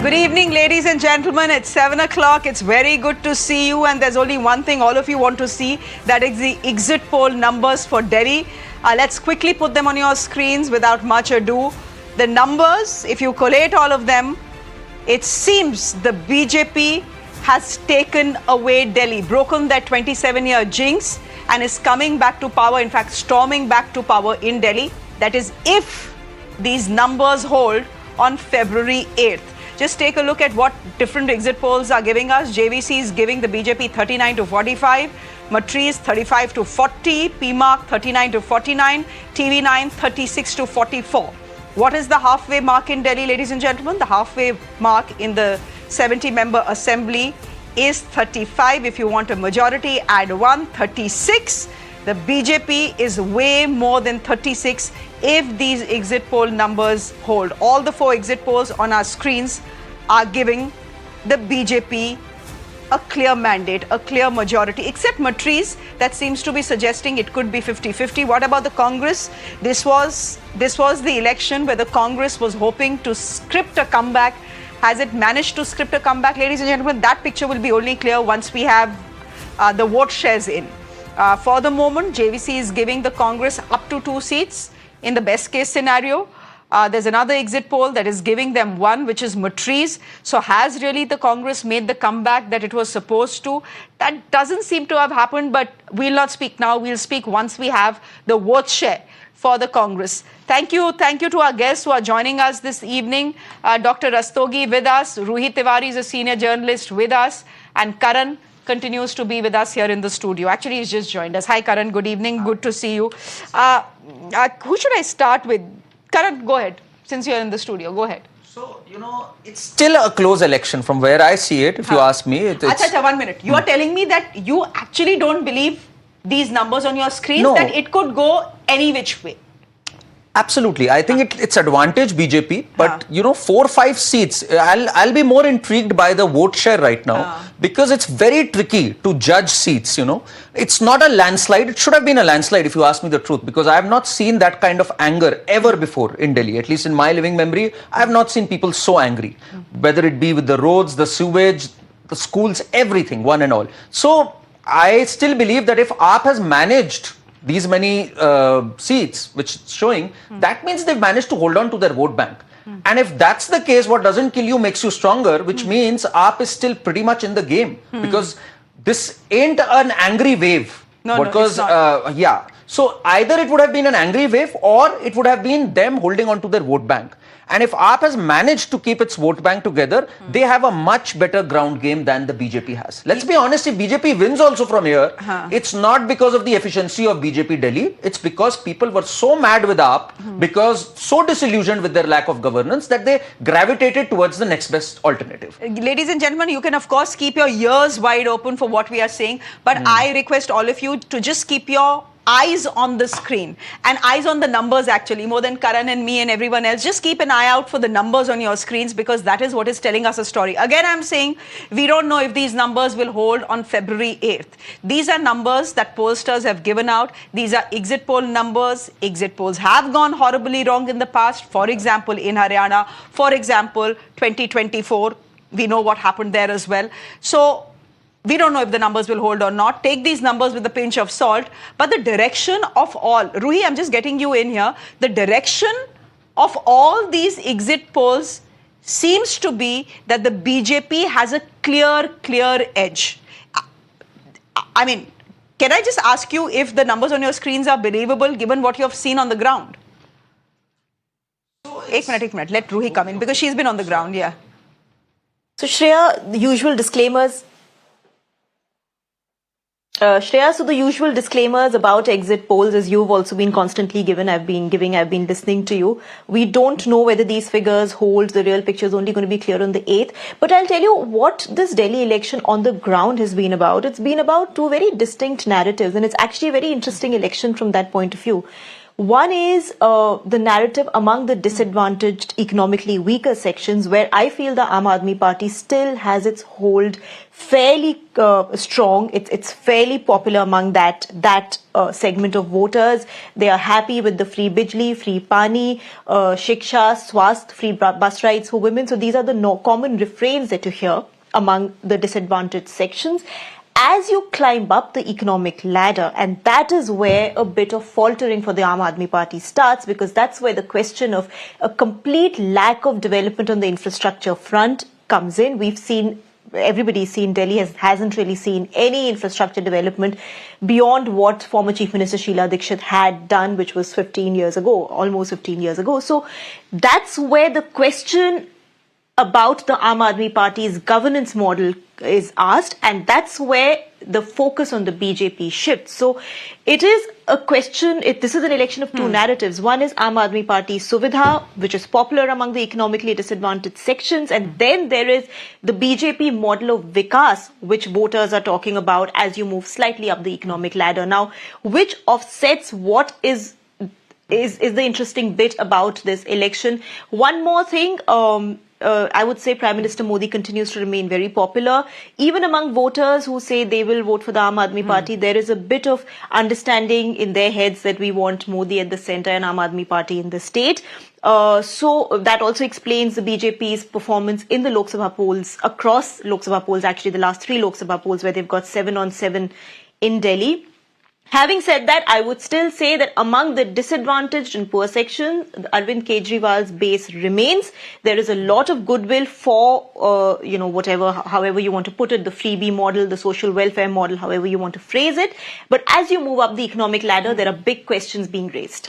Good evening, ladies and gentlemen. It's 7 o'clock. It's very good to see you. And there's only one thing all of you want to see. That is the exit poll numbers for Delhi. Let's quickly put them on your screens without much ado. The numbers, if you collate all of them, it seems the BJP has taken away Delhi, broken that 27-year jinx and is coming back to power, in fact, storming back to power in Delhi. That is if these numbers hold on February 8th. Just take a look at what different exit polls are giving us. JVC is giving the BJP 39 to 45, Matriz 35 to 40, PMark 39 to 49, TV9 36 to 44. What is the halfway mark in Delhi, ladies and gentlemen? The halfway mark in the 70-member assembly is 35. If you want a majority, add 1, 36. The BJP is way more than 36 if these exit poll numbers hold. All the 4 exit polls on our screens are giving the BJP a clear mandate, a clear majority, except Matriz, that seems to be suggesting it could be 50-50. What about the Congress? This was the election where the Congress was hoping to script a comeback. Has it managed to script a comeback, ladies and gentlemen? That picture will be only clear once we have the vote shares in. For the moment, JVC is giving the Congress up to 2 seats in the best case scenario. There's another exit poll that is giving them 1, which is Matriz. So has really the Congress made the comeback that it was supposed to? That doesn't seem to have happened, but we'll not speak now. We'll speak once we have the vote share for the Congress. Thank you to our guests who are joining us this evening. Dr. Rastogi with us, Ruhi Tiwari is a senior journalist with us, and Karan continues to be with us here in the studio. Actually, he's just joined us. Hi, Karan. Good evening. Good to see you. Who should I start with? Karan, go ahead. Since you're in the studio, go ahead. So, it's still a close election from where I see it, if you ask me. Acha, 1 minute. You are telling me that you actually don't believe these numbers on your screens, that it could go any which way? Absolutely. I think it's advantage BJP, but 4 or 5 seats, I'll be more intrigued by the vote share right now because it's very tricky to judge seats, It's not a landslide. It should have been a landslide if you ask me the truth, because I have not seen that kind of anger ever before in Delhi. At least in my living memory, I have not seen people so angry, whether it be with the roads, the sewage, the schools, everything, one and all. So I still believe that if AAP has managed these many seats, which it's showing, that means they've managed to hold on to their vote bank. And if that's the case, what doesn't kill you makes you stronger, which means AAP is still pretty much in the game, because this ain't an angry wave. Because, so either it would have been an angry wave or it would have been them holding on to their vote bank. And if AAP has managed to keep its vote bank together, they have a much better ground game than the BJP has. Let's be honest, if BJP wins also from here, it's not because of the efficiency of BJP Delhi. It's because people were so mad with AAP, because so disillusioned with their lack of governance, that they gravitated towards the next best alternative. Ladies and gentlemen, you can of course keep your ears wide open for what we are saying, but I request all of you to just keep your eyes on the screen and eyes on the numbers, actually, more than Karan and me and everyone else. Just keep an eye out for the numbers on your screens, because that is what is telling us a story. Again, I'm saying we don't know if these numbers will hold on February 8th. These are numbers that pollsters have given out. These are exit poll numbers. Exit polls have gone horribly wrong in the past. For example, in Haryana, for example, 2024, we know what happened there as well. So we don't know if the numbers will hold or not. Take these numbers with a pinch of salt. But the direction of all, Ruhi, I'm just getting you in here. The direction of all these exit polls seems to be that the BJP has a clear edge. I mean, can I just ask you if the numbers on your screens are believable given what you have seen on the ground? Ek minute. Let Ruhi come in because she's been on the ground, yeah. So Shreya, the usual disclaimers. Shreya, so the usual disclaimers about exit polls, as you've also been constantly given, I've been listening to you. We don't know whether these figures hold. The real picture is only going to be clear on the 8th. But I'll tell you what this Delhi election on the ground has been about. It's been about 2 very distinct narratives, and it's actually a very interesting election from that point of view. One is the narrative among the disadvantaged, economically weaker sections, where I feel the Aam Aadmi Party still has its hold fairly strong. It's fairly popular among that segment of voters. They are happy with the free bijli, free pani, shiksha, swasth, free bus rides for women. So these are the common refrains that you hear among the disadvantaged sections. As you climb up the economic ladder, and that is where a bit of faltering for the Aam Aadmi Party starts, because that's where the question of a complete lack of development on the infrastructure front comes in. Everybody's seen Delhi hasn't really seen any infrastructure development beyond what former Chief Minister Sheila Dikshit had done, which was 15 years ago, almost 15 years ago. So that's where the question about the Aam Aadmi Party's governance model is asked, and that's where the focus on the BJP shifts. So it is a question, this is an election of two narratives. One is Aam Aadmi Party Suvidha, which is popular among the economically disadvantaged sections, and then there is the BJP model of Vikas, which voters are talking about as you move slightly up the economic ladder. Now, which offsets what is the interesting bit about this election. One more thing, I would say Prime Minister Modi continues to remain very popular. Even among voters who say they will vote for the Aam Aadmi Party, there is a bit of understanding in their heads that we want Modi at the centre and Aam Aadmi Party in the state. So that also explains the BJP's performance in the Lok Sabha polls, across Lok Sabha polls, actually the last 3 Lok Sabha polls, where they've got 7 on 7 in Delhi. Having said that, I would still say that among the disadvantaged and poor sections, Arvind Kejriwal's base remains. There is a lot of goodwill for, however you want to put it, the freebie model, the social welfare model, however you want to phrase it. But as you move up the economic ladder, there are big questions being raised.